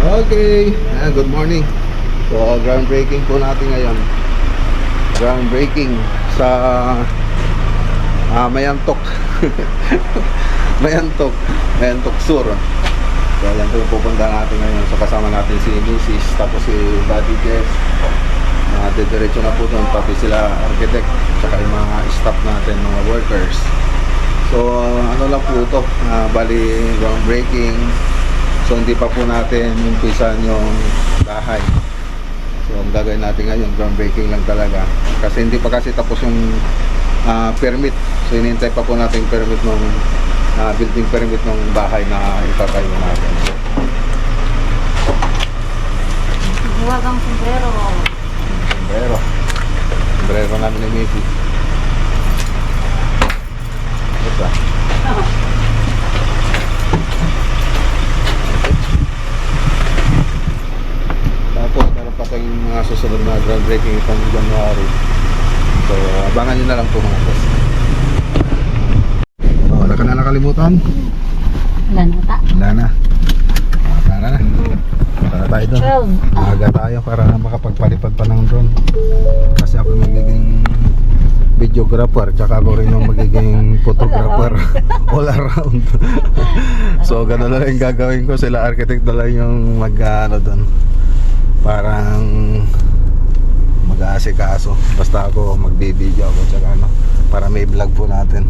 Okay, good morning. So, groundbreaking po natin ngayon. Groundbreaking sa Mayantok. Mayantok Sur. So, yan po yung pupunta natin ngayon. So, kasama natin si Mrs. tapos si Buddy Jess. Diretso na po doon, pati sila architect, tsaka yung mga staff natin, mga workers. So, ano lang po ito, bali groundbreaking. So, hindi pa po natin umpisan yung bahay. So, ang gagawin natin ngayon, groundbreaking lang talaga. Kasi hindi pa kasi tapos yung permit. So, hinihintay pa po natin yung permit ng building permit ng bahay na itatayo natin. Huwag ang sombrero. Sombrero namin ni Missy. Ito. Tapos meron pa tayong mga susunod na groundbreaking itong January. So abangan nyo na lang po mga boss. Wala ka na nakalimutan? Wala na ta. Wala na. Tara na. Tara tayo doon. Maaga tayo para makapagpalipad pa ng drone. Kasi ako magiging videographer, tsaka ako rin yung magiging photographer all around. So gano'n na lang yung gagawin ko. Sila architect na lang yung mag-ano doon, parang mag-aasikaso. Basta ako magbibideo ako, tsaka ano, para may vlog po natin.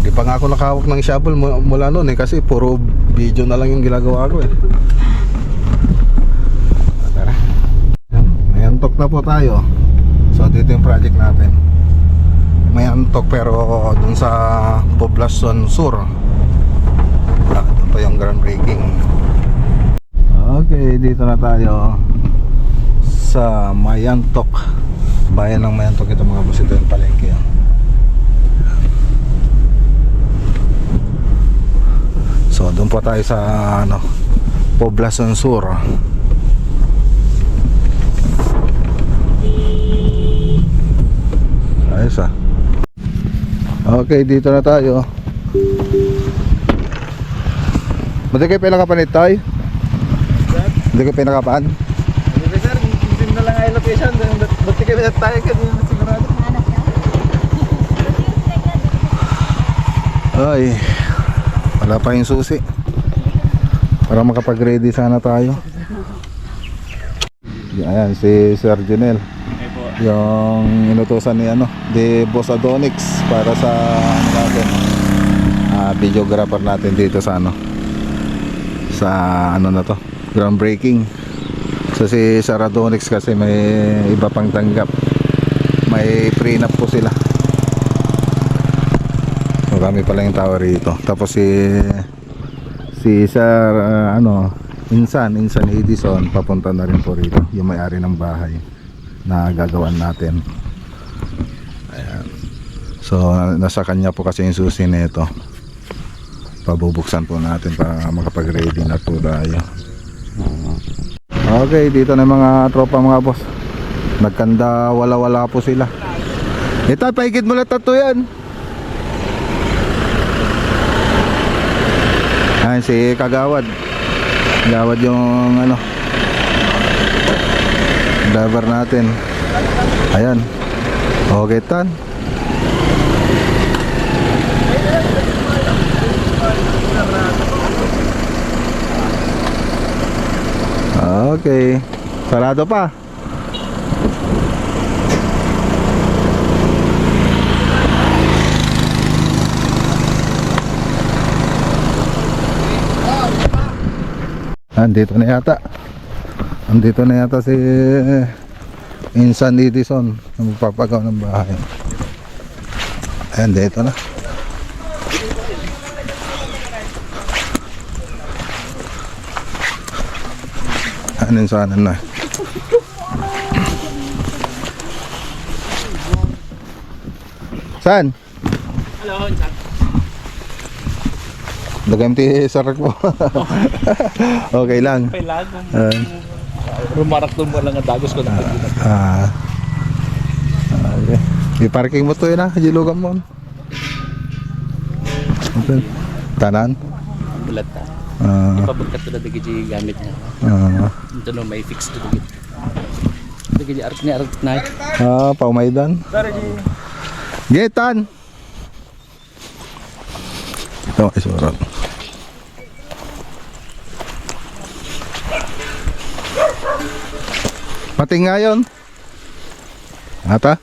Di pa nga ako nakahawak ng shovel mula noon kasi puro video na lang yung ginagawa ko Tara. Mayantok na po tayo. So dito yung project natin. Mayantok pero dun sa Poblacion Sur. Doon pa yung groundbreaking. Okay, dito na tayo sa Mayantok. Bayan ng Mayantok ito mga boss. Ito yung palengke. So doon po tayo sa Poblacion Sur. Ayos Okay, dito na tayo. Mati kayo pinakapanit tayo? Hindi kayo pinakapan? Hindi sir, hindi na lang ay location. Buti kayo tayo ka din sigurado. Ay, wala pa yung susi para makapag-ready sana tayo. Ayan si Sir Janel, yung inutusan ni de Boss Adonix para sa natin, videographer natin dito sa sa na to, groundbreaking. So si Sir Adonix kasi may iba pang tanggap, may prenup po sila. Marami pala yung tao rito. Tapos si Sir Insan Edison papunta na rin po rito, yung may-ari ng bahay na gagawin natin. Ayan. So nasa kanya po kasi yung susi nito. Pabubuksan po natin para makapag-ready na po tayo. Okay, dito na mga tropa mga boss. Nagkanda wala po sila. Ito, paigid mo lang tato yan. Ayan si Kagawad. Kagawad yung driver natin. Ayan. Okay tan. Okay. Sarado pa. Andito na yata si Insan Edison na magpapagawa ng bahay. Ayan, dito na. Ayan, sana na. Saan? Hello, Insan. Dagam ti sarak mo. Okay lang. Kailan rumarak doon mo lang ang dagos ko na okay. I-parking mo to yun Jilugan mo. Okay. Tanan? Bulat ta. Ipabagkat ko na dagi gamit niya. Ito no, may fix to dagi. Dagi art na. Paumaidan. Getan! Ito, isurat. Pati ngayon. Ata?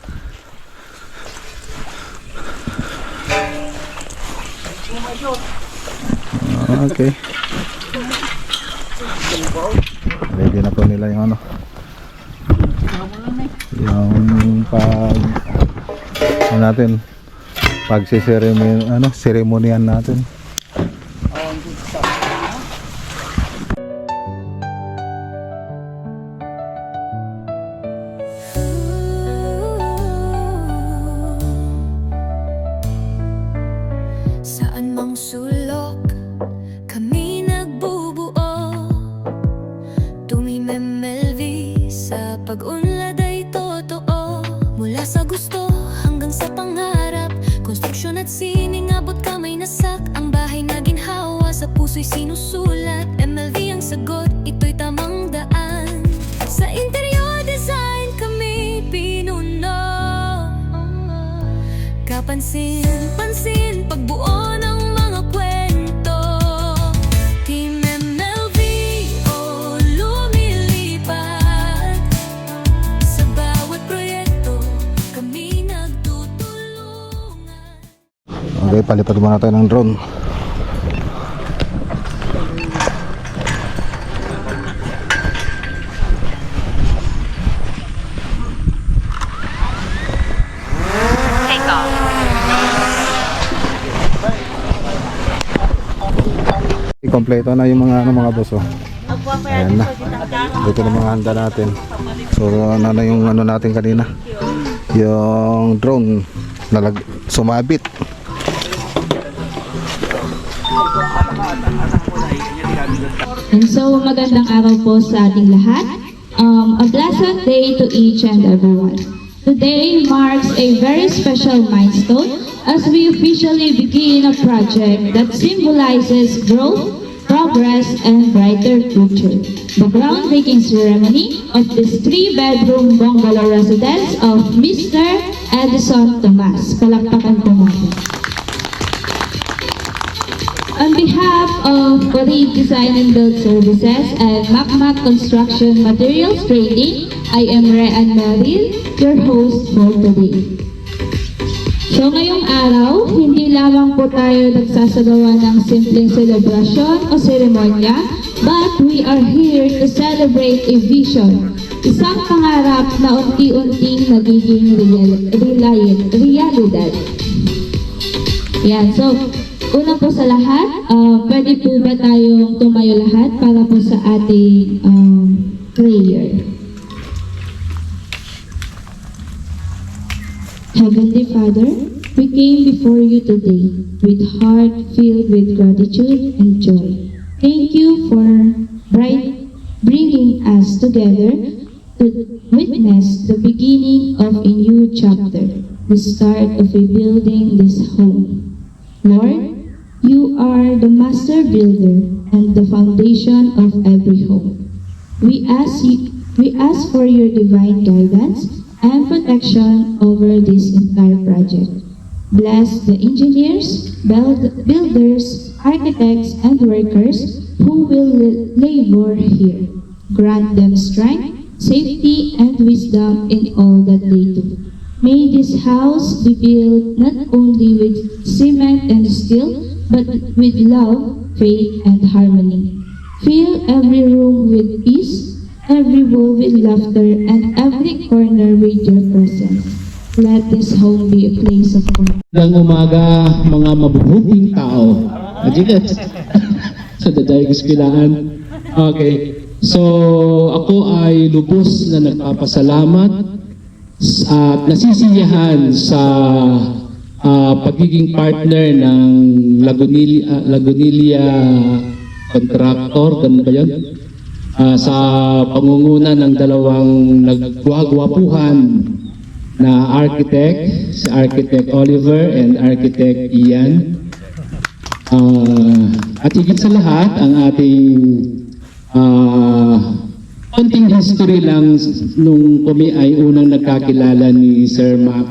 Okay. Ready na po nila yung ano. Yung natin seremonian natin. Saan mang sulok kami nagbubuo, tumimemelvi sa pag-unlad ay totoo. Mula sa gusto hanggang sa pangarap, konstruksyon at sining abot kamay nasak. Ang bahay na ginhawa sa puso'y sinusulat. MLV ang sagot, ito'y tamang daan. Sa interior design kami pinuno, kapansin-pansin pagbuo ng mga kwento. Team MLV lumilipat sa bawat proyekto, kami nagtutulungan. Okay, palipad muna tayo ng drone. Kompleto na yung mga boss, oh. Ayan na. Dito na mga handa natin. So ano na yung natin kanina, yung drone sumabit. And so, magandang araw po sa ating lahat. A blessed day to each and everyone. Today marks a very special milestone as we officially begin a project that symbolizes growth, progress, and brighter future. The groundbreaking ceremony of this 3-bedroom bungalow residence of Mr. Edison Tomas. Palakpakan po natin. On behalf of Orib Design and Build Services and Macmac Construction Materials Trading, I am Rean Meril, your host for today. So ngayong araw, hindi lamang po tayo nagsasagawa ng simpleng selebrasyon o seremonya, but we are here to celebrate a vision, isang pangarap na unti-unting nagiging realidad. Yan, so una po sa lahat, pwede po ba tayong tumayo lahat para po sa ating prayer. Heavenly Father, we came before you today with heart filled with gratitude and joy. Thank you for bringing us together to witness the beginning of a new chapter, the start of a building this home. Lord, you are the master builder and the foundation of every home. We ask for your divine guidance and protection over this entire project. Bless the engineers, builders, architects, and workers who will labor here. Grant them strength, safety, and wisdom in all that they do. May this house be built not only with cement and steel, but with love, faith, and harmony. Fill every room with peace, every wall with laughter, and every corner with your presence. Let this home be a place of comfort. Magandang umaga, mga mabubuting tao. Ajigat. Sa dadayag iskilaan. Okay. So, ako ay lubos na nagpapasalamat at nasisiyahan sa pagiging partner ng Lagunilia Contractor, ganun ba yun? Sa pangunguna ng dalawang nagwagwapuhan na architect, si Architect Oliver and Architect Ian. At higit sa lahat, ang ating konting history lang nung kami ay unang nagkakilala ni Sir Mac.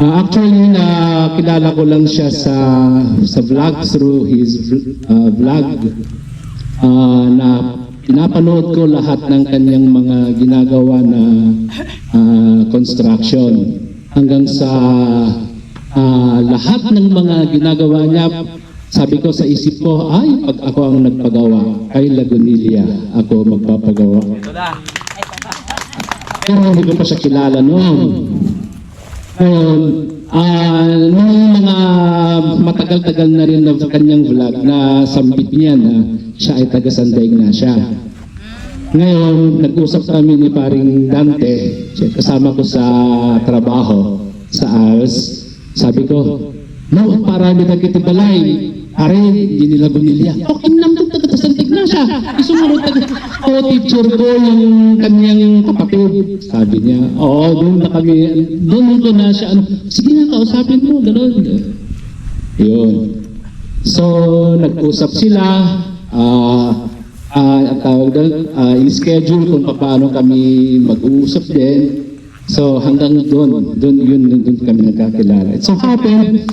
Actually, nakilala ko lang siya sa vlog through his vlog na pinapanood ko lahat ng kanyang mga ginagawa na construction hanggang sa lahat ng mga ginagawa niya. Sabi ko sa isip ko, ay pag ako ang nagpagawa kay Lagunilla, ako magpapagawa. Pero hindi ko pa siya kilala noon. Nung mga matagal-tagal na rin na kanyang vlog na sambit niya na siya ay taga-Sandaig na siya. Ngayon, nag-usap kami ni paring Dante, kasama ko sa trabaho sa ALS. Sabi ko, no, parami na kita balay. Are, hindi nila Gunilla. Okay naman ito, taga-Sandaig na siya. Isumunod teacher ko yung kanyang kapatid. Sabi niya, oo, doon ko na siya, sige na, kausapin mo, gano'n. Yun. So, nag-usap sila, in-schedule kung paano kami mag-uusap din. So, hanggang doon kami nagkakilala. It so happened,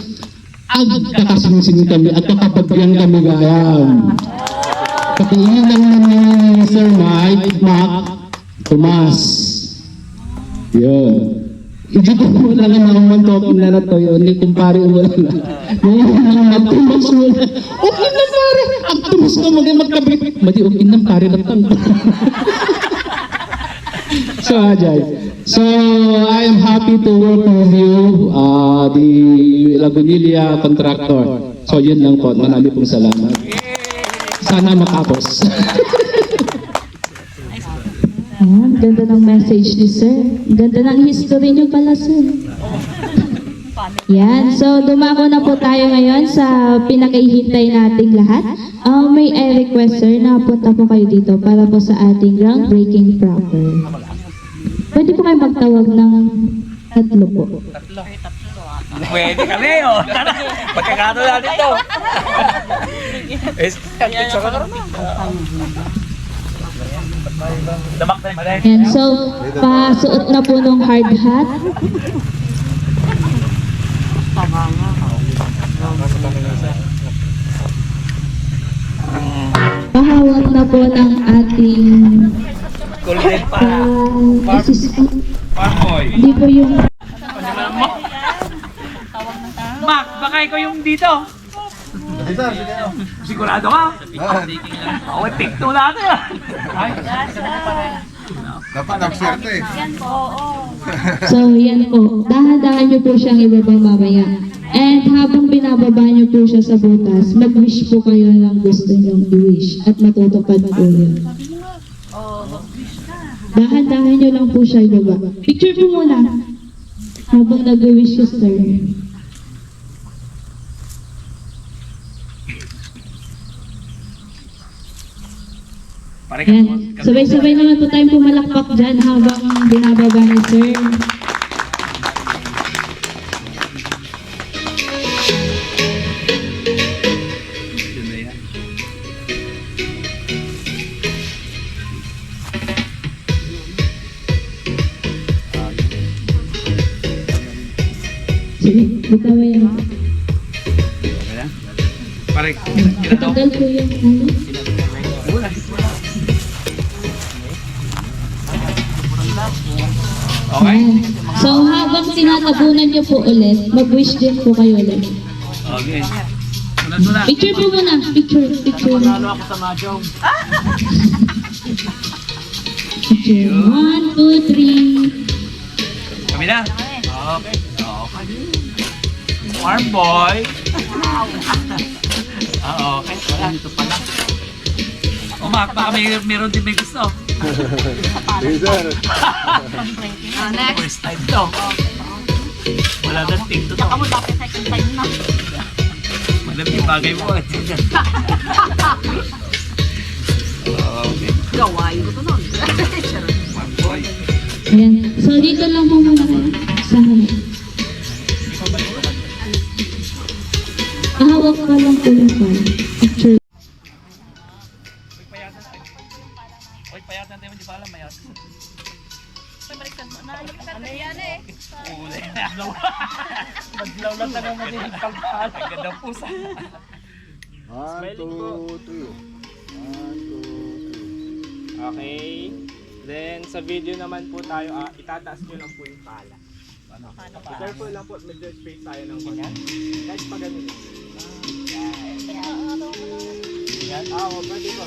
agkakasing-sing kami at kakapagyan kami gayam. Katingin lang ni Sir Mike, Mac, Tomas. Yun. Hindi ko mo lang naman talking na to yun. Hindi kumpare mo lang na. Yung Tomas mo na. Okay na pare. Ang Tomas ka magkabit. Madi okay na pare na tango. So, Ajay. So, I am happy to work with you, the Lagunilla contractor. So, yun lang po. Marami pong salamat. Sana makapos. Ganda ng message ni Sir. Ganda ng history niyo pala, Sir. Yan. So, dumako na po tayo ngayon sa pinakahihintay nating lahat. May I request, Sir, na punta po kayo dito para po sa ating groundbreaking proper. Pwede po kayo magtawag ng tatlo po. Pwede kami, oh. Pagkakato natin to. Picture ka naman. And so, pasuot na po ng hard hat. Pahawak na po ng ating assistant. Hindi po yung Mac, baka ikaw yung dito. Sigurado ka? Oo, take two natin ah. Dapat nagswerte eh. So, yan po. Dahan-dahan nyo po siyang ibaba mamaya. And habang binababa nyo po siya sa butas, mag-wish po kayo ng gusto nyong i-wish. At matutupad po yun. Dahan-dahan nyo lang po siya ibaba. Picture po muna. Habang nag-wish si Sir. Yan. Sabay-sabay naman po tayong pumalakpak dyan habang binababa ni Sir. Sige, butaway yan. Tatagal po yung ano. Okay? So habang tinatabunan niyo po ulit, mag-wish din po kayo ulit. Okay. Sunod-sunod. Picture po muna. Picture. Panalo ako sa Mahjong. Picture. 1, 2, 3. Kami na. Okay. Farm boy. Okay. Wala nito pala. Mac, baka meron din may gusto. Leader. First time to. Wala na ting to. Saka mo dapat second time na. Madami yung bagay mo. Okay. Gawain ko to nun. Farm boy. Ayan. So dito lang po muna kayo. Sa harap. Ahawak Nag-off ka lang po yung file. Picture. Oy, payatan tayo, hindi pa alam, mayat. Ano yan eh? Maglaw lang na naman yung pagpala. Ang ganda pusa. 1, 2, 3. 1, 2, 3. Okay. Then, sa video naman po tayo, itataas nyo lang po yung pala. Careful lang po, medyo straight tayo ng ganyan. Guys, pa ganun. Yan. Pwede po.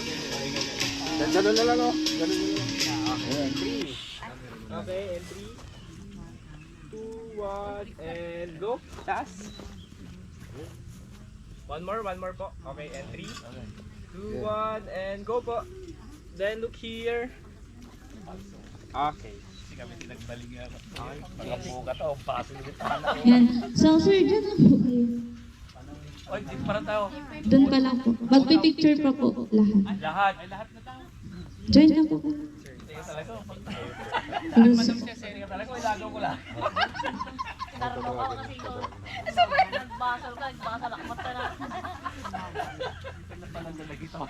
Ganun na lang, oh. Ganun na lang. Okay, 3. Okay, and 3, 2, 1, and go. Taas. One more po. Okay, and 3, 2, 1, and go po. Then look here. Okay. Hindi kami tinagbaling nga. Mga buka to, paso yung tala. Yan. So, sir, dyan lang po kayo. Oy, dito para tao. Doon pa lang po. Magpipicture pa po lahat. Lahat. Ay, lahat na tao. Join na po. Tingnan talaga. Ano, Madam Seri ka talaga, ilagaw ko lang. Narunong ako kasi yun. Sabay, nagbasal ka, mata na. Ito na pala sa lagi tayo.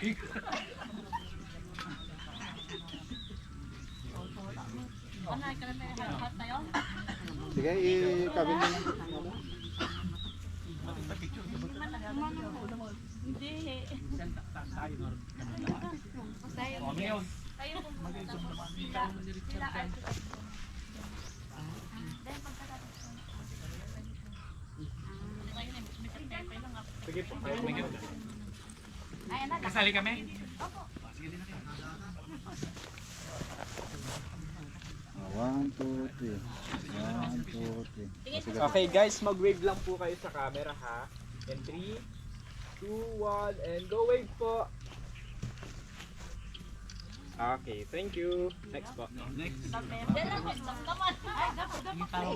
Ano, ikaw na may haircut tayo? Sige, ikabit mo lang. Hindi. Kami yun. Tayo po. Sige po. Kasali kami? One, two, three. 1, 2, 3. Okay guys, mag-wave lang po kayo sa camera ha. And 3, 2, 1, and go wave po. Okay, thank you. Next po.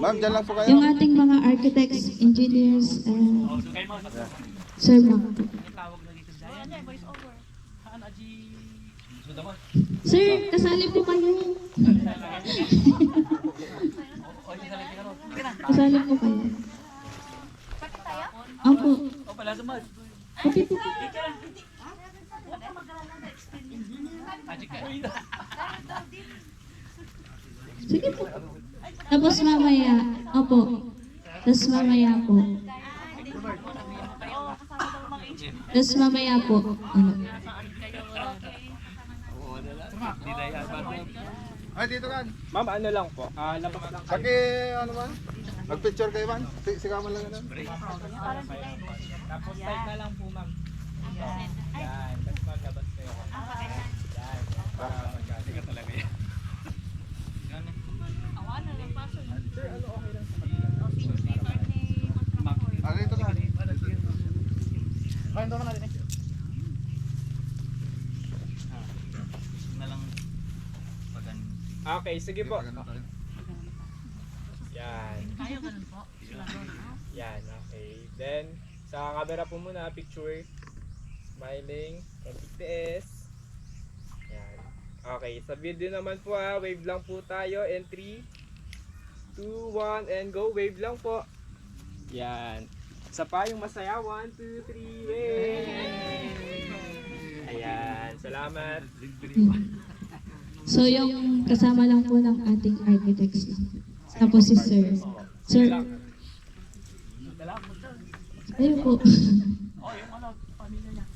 Ma'am, dyan lang po kayo. yung ating mga architects, engineers, sir, ma'am. Sir, kasali po kayo. Kasali po kayo. Opo. O pala sa mag. Okay po. Ajik ka. Sige po. Tapos mamaya, opo. Tapos mamaya po. Tapos mamaya po. Ano? Ay, dito kan. Ma'am, ano lang po? Labas lang kayo. Paki, ano man? Mag-picture kayo man? Sigaman lang ano? Tapos type na lang po ma'am. Yan. Tapos ma'am, labas kayo. Yan. Para magkasika talaga yan. Sir, ano okay lang sa kanila? Ah, dito kan. Kain naman natin eh. Okay, sige po. Yan. Kayo ganun po. Yan, okay. Then, sa camera po muna, picture. Smiling. And BTS. Yan. Okay, sa video naman po wave lang po tayo. And 3, 2, 1, and go. Wave lang po. Yan. Isa pa yung masaya. 1, 2, 3, wave! Ayan, salamat. So, yung kasama lang po ng ating architects lang. Tapos si sir. Sir. Ayun po. Oh, yung ano, pamilya niya.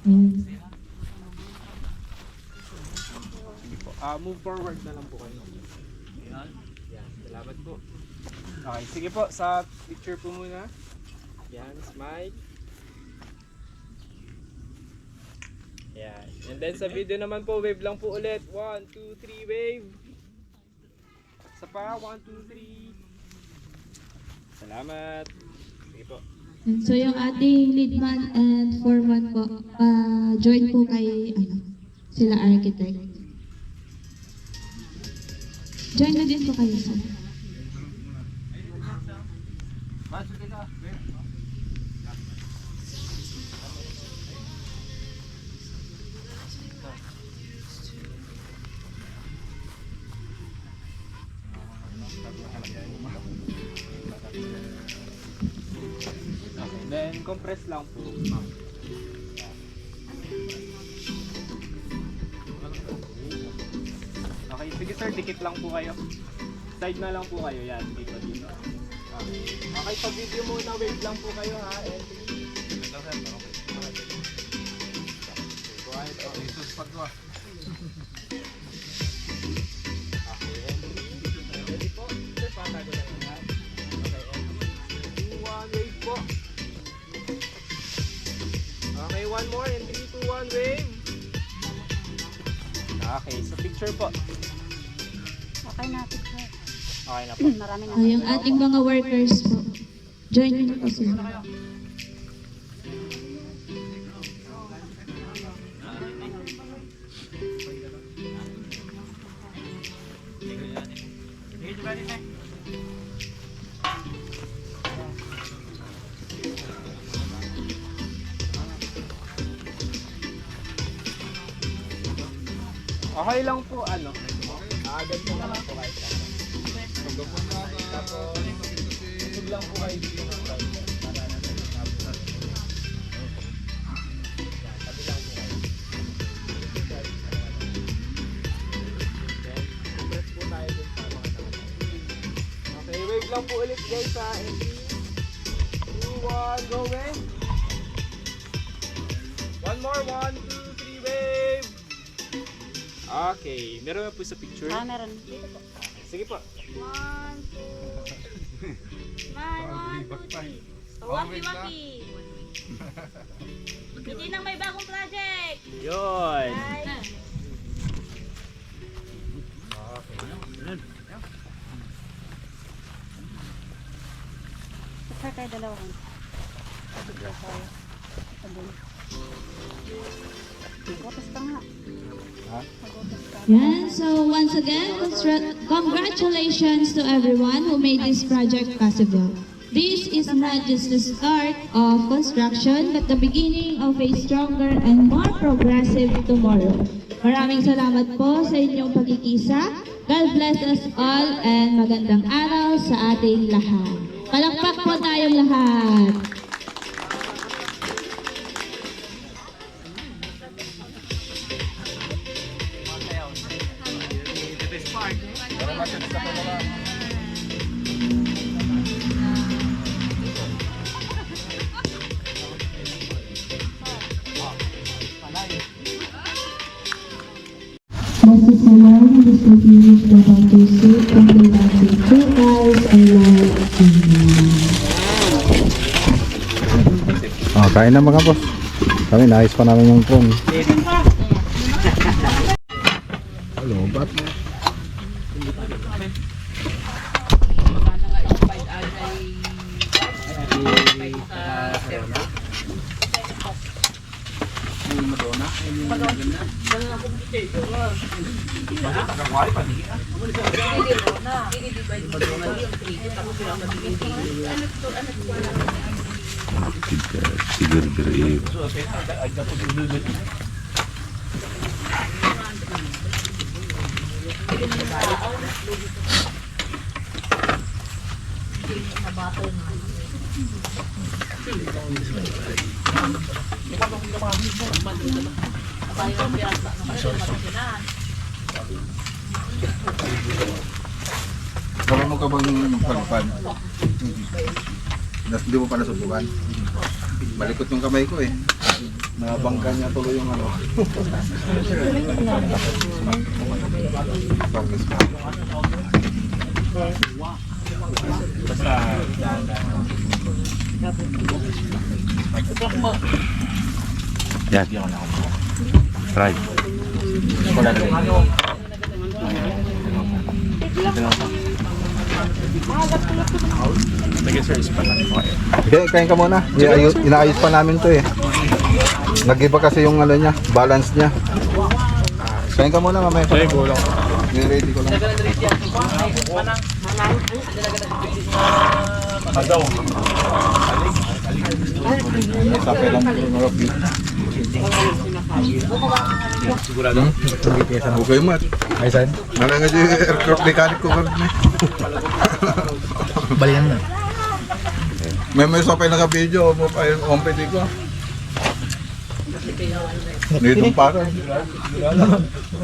Ayun. Sige po. Move forward na lang po kayo. Yan, salamat po. Okay, sige po. Sa picture po muna. Yan, smile. Yan. And then sa video naman po, wave lang po ulit. 1, 2, 3, wave. Isa pa, 1, 2, 3. Salamat. Sige po. So, yung ating lead man and foreman po, join po kay, sila architect. Join na din po kayo, sir. Then, compress lang po. Okay, sige sir, dikit lang po kayo. Side na lang po kayo, yan, dito. Okay, okay, sa video muna, wave lang po kayo ha. And ready po? Sir, patago lang yan. Okay, and 3, 2, 1, wave po. Okay, one more, and 3, 2, 1, wave. Okay, so picture po. Okay na, picture. Okay na po. Marami na. Yung ating mga workers po. Join nyo na po sila. Okay lang po, ano? Agad po na lang po kahit saan. Tapos, usog lang po kayo dito ng browser. Para nasa tapos. Tabi lang po kayo. Then, press po tayo dun sa mga nakatay. Okay, wave lang po ulit guys ha. And 3, 2, 1, go wave! One more, 1, 2, 3, wave! Okay, meron na po sa picture. Meron. Dito po. Sige po. 1, 2. Smile, 1, 2, 3. Waki-waki. Hindi nang may bagong project. Yun. Bye. Sir, tayo dalawa rin. Gotas ka nga. Yan. So once again, congratulations to everyone who made this project possible. This is not just the start of construction, but the beginning of a stronger and more progressive tomorrow. Maraming salamat po sa inyong pagkikisa. God bless us all and magandang araw sa ating lahat. Palakpak po tayong lahat. This is the one who is beginning to want to see only dancing two eyes and Oh, kain na mga boss. Kami, naayos pa namin yung drone. Hello, bat. Marunong ka bang magpalipad? Hindi mo pa nasubukan? Malikot yung kamay ko eh. Nabangga niya tuloy yung ano. Bangis pa. Yan. Try. Wala na rin. Sige sir, is pa lang. Okay, kain ka muna. Inaayos pa namin to eh. Nag-iba kasi yung ano niya, balance niya. Kain ka muna mamaya. Okay, go lang. Ready ko lang. Sabi lang mga view. Sigurado? Okay, Mat. Ay, saan? Nala nga yung aircraft mechanic ko. Balikan na. May sa pa naka-video mo pa yung ompeti ko. Dito pa rin.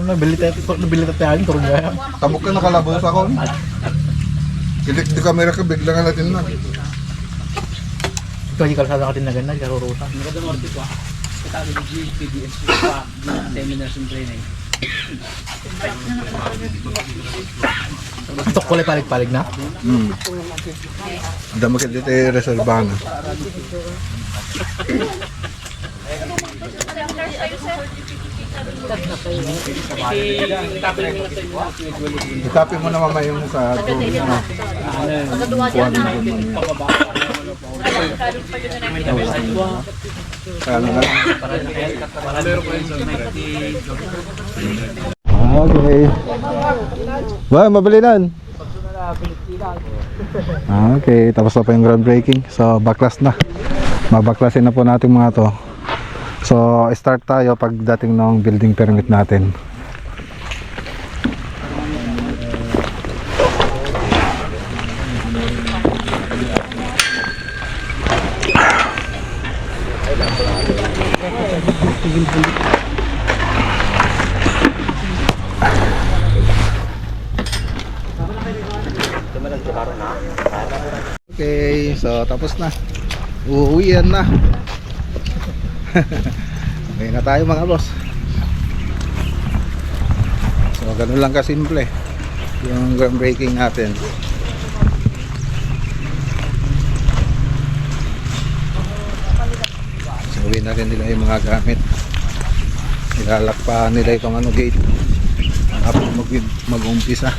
Nabili tayo yung turun gaya. Tabok ka nakalabos ako. Kilik di kamera ka, bigla nga natin na. Ito yung kalsada ka din na ganda, karurusan. Ito kulay palig-palig na. Dama ka dito yung reservana. Itapin mo na mamaya yung sa doon. Ano na? Okay. Ba, mabalinan. Okay, tapos na pa yung groundbreaking. So, backlash na. Mabaklasin na po natin mga to. So, start tayo pagdating ng building permit natin. Okay, so tapos na. Uuwian na. Okay na tayo mga boss. So ganun lang kasimple yung groundbreaking natin. So uwi na rin nila yung mga gamit. Ilalak pa nila itong gate. Tapos mag-umpisa.